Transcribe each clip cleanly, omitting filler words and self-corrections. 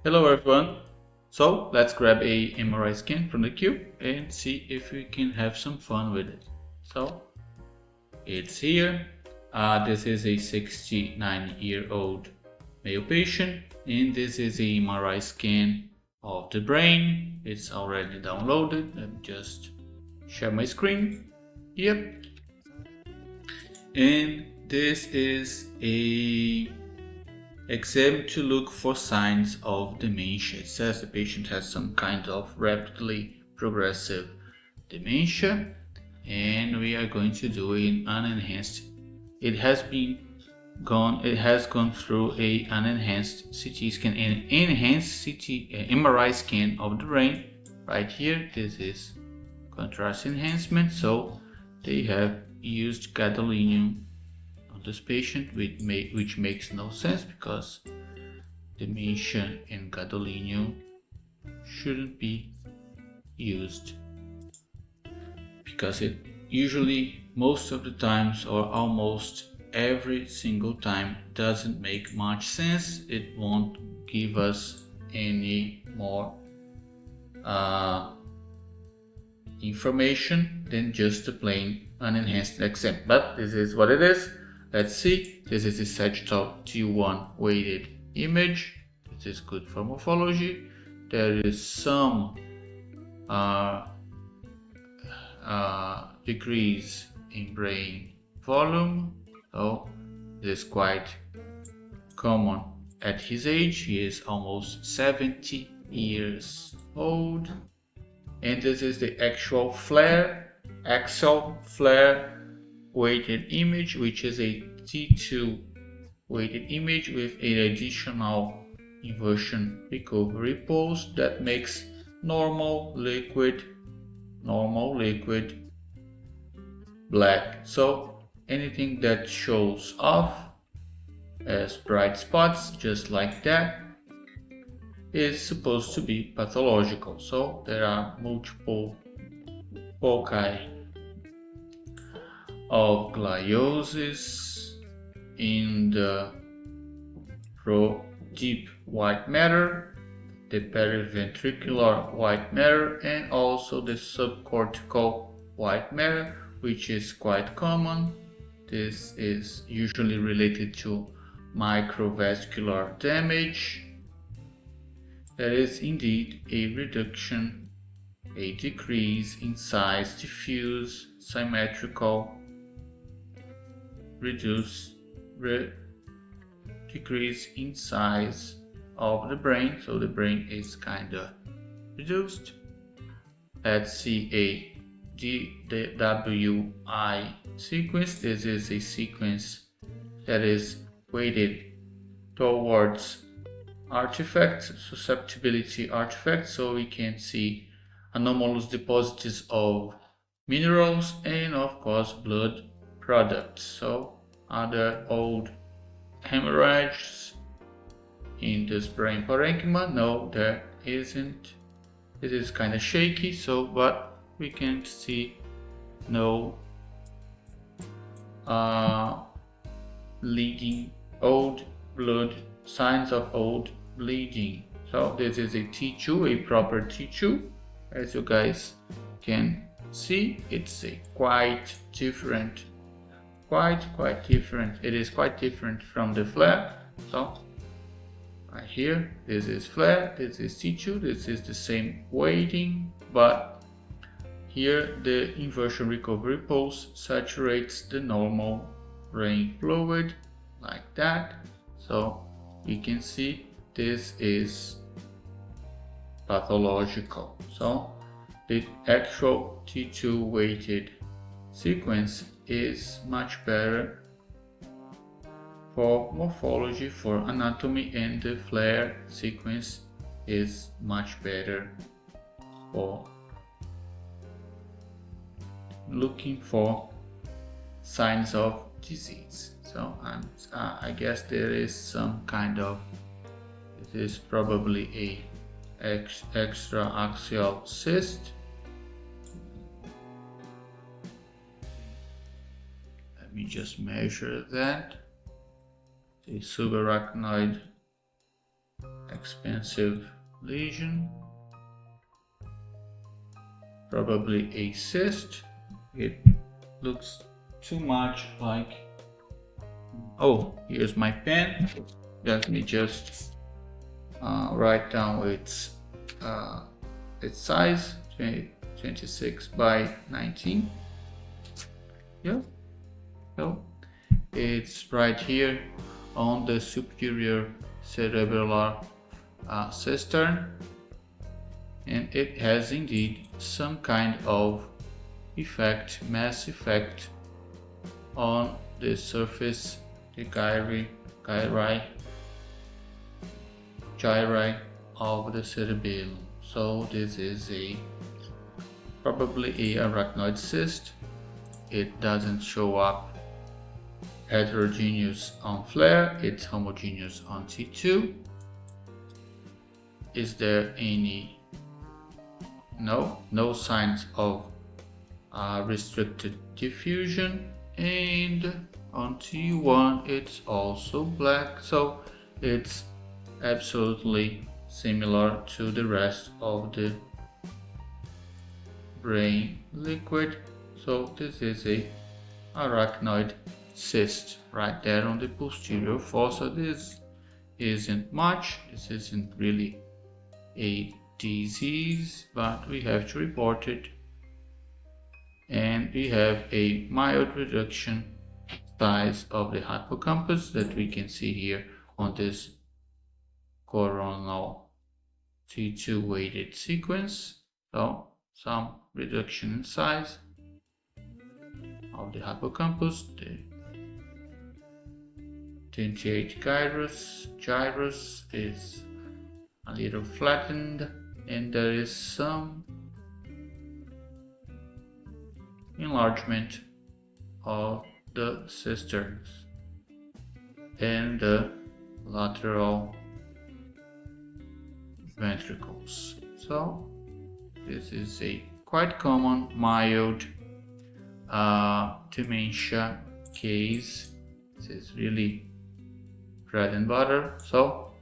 Hello everyone. So let's grab a MRI scan from the queue and see if we can have some fun with it. So it's here. This is a 69-year-old male patient, and this is a MRI scan of the brain. It's already downloaded. Let me just share my screen. Yep. And this is a exam to look for signs of dementia. It says the patient has some kind of rapidly progressive dementia, and we are going to do an unenhanced. It has gone through an enhanced CT scan and enhanced MRI scan of the brain. Right here, this is contrast enhancement. So they have used gadolinium on this patient, which makes no sense because dementia and gadolinium shouldn't be used, because it usually, most of the times or almost every single time, doesn't make much sense. It won't give us any more information than just a plain unenhanced exam. But this is what it is. Let's see. This is a sagittal T1 weighted image. This is good for morphology. There is some decrease in brain volume. So this is quite common at his age. He is almost 70 years old. And this is the actual axial flare weighted image, which is a T2 weighted image with an additional inversion recovery pulse that makes normal liquid black. So anything that shows off as bright spots just like that is supposed to be pathological. So there are multiple foci of gliosis in the deep white matter, the periventricular white matter, and also the subcortical white matter, which is quite common. This is usually related to microvascular damage. There is indeed a reduction, a decrease in size, diffuse, symmetrical, decrease in size of the brain. So the brain is kind of reduced. Let's see a DWI sequence. This is a sequence that is weighted towards artifacts, susceptibility artifacts, so we can see anomalous deposits of minerals and of course blood products. So are old hemorrhages in this brain parenchyma? No, there isn't. It is kind of shaky, so but we can see no bleeding, old blood, signs of old bleeding. So this is a T2, a proper T2. As you guys can see, it's a quite different. It is quite different from the flare. So right here, this is flare, this is T2, this is the same weighting, but here the inversion recovery pulse saturates the normal brain fluid like that. So you can see this is pathological. So the actual T2 weighted sequence is much better for morphology, for anatomy, and the flare sequence is much better for looking for signs of disease. So I guess there is some kind of, it is probably a extra-axial cyst. Let me just measure that. The subarachnoid expensive lesion, probably a cyst. It looks too much like, oh, here's my pen. Let me just write down its size, 26 by 19. Yeah, so it's right here on the superior cerebellar cistern, and it has indeed some kind of effect, mass effect on the surface, the gyri of the cerebellum. So this is probably a arachnoid cyst. It doesn't show up heterogeneous on FLAIR, it's homogeneous on T2. Is there any? No signs of restricted diffusion, and on T1 it's also black, so it's absolutely similar to the rest of the brain liquid. So this is a arachnoid cyst right there on the posterior fossa. This isn't much, this isn't really a disease, but we have to report it. And we have a mild reduction size of the hippocampus that we can see here on this coronal T2 weighted sequence. So some reduction in size of the hippocampus. The 28 gyrus is a little flattened, and there is some enlargement of the cisterns and the lateral ventricles. So this is a quite common mild dementia case. This is really bread and butter. So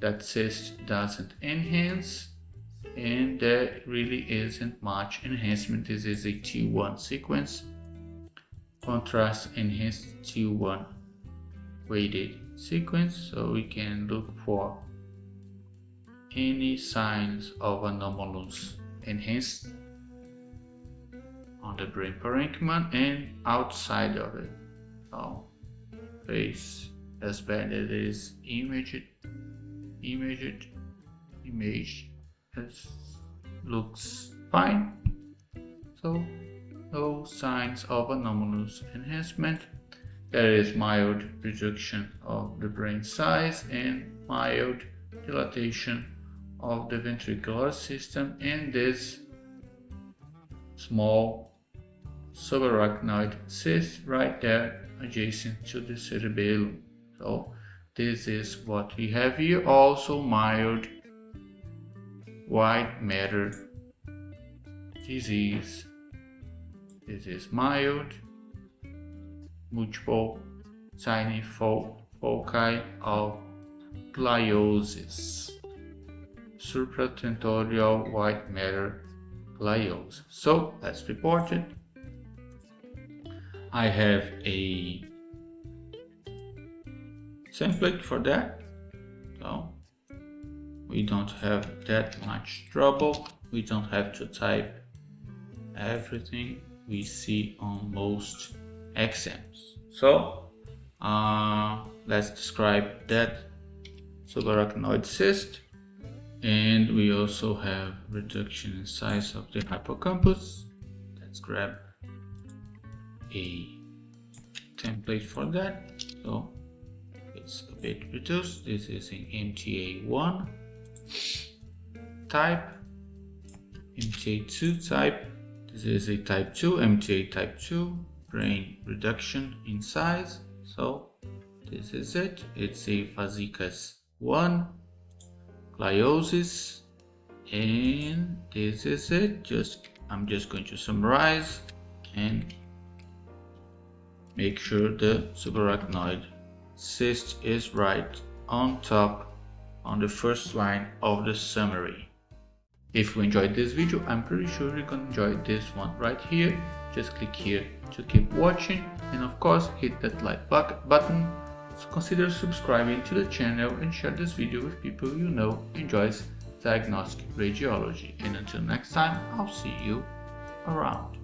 that cyst doesn't enhance, and there really isn't much enhancement. This is a T1 sequence, contrast enhanced T1 weighted sequence, so we can look for any signs of anomalous enhanced on the brain parenchyma and outside of it. So face as bad as it is imaged looks fine, so no signs of anomalous enhancement. There is mild reduction of the brain size and mild dilatation of the ventricular system, and this small subarachnoid cyst right there adjacent to the cerebellum. So this is what we have here. Also mild white matter disease. This is mild multiple tiny foci of gliosis, supratentorial white matter gliosis. So let's report it. I have a template for that, so we don't have that much trouble. We don't have to type everything we see on most exams. So let's describe that subarachnoid cyst, and we also have reduction in size of the hippocampus. Let's grab a template for that. So it's a bit reduced. This is an MTA1 type, MTA2 type. This is a type 2, MTA type 2, brain reduction in size. So this is it. It's a fascicus 1 gliosis, and this is it. I'm just going to summarize and make sure the subarachnoid cyst is right on top on the first line of the summary. If you enjoyed this video, I'm pretty sure you're gonna enjoy this one right here. Just click here to keep watching, and of course hit that like button. So consider subscribing to the channel and share this video with people you know enjoys diagnostic radiology. And until next time, I'll see you around.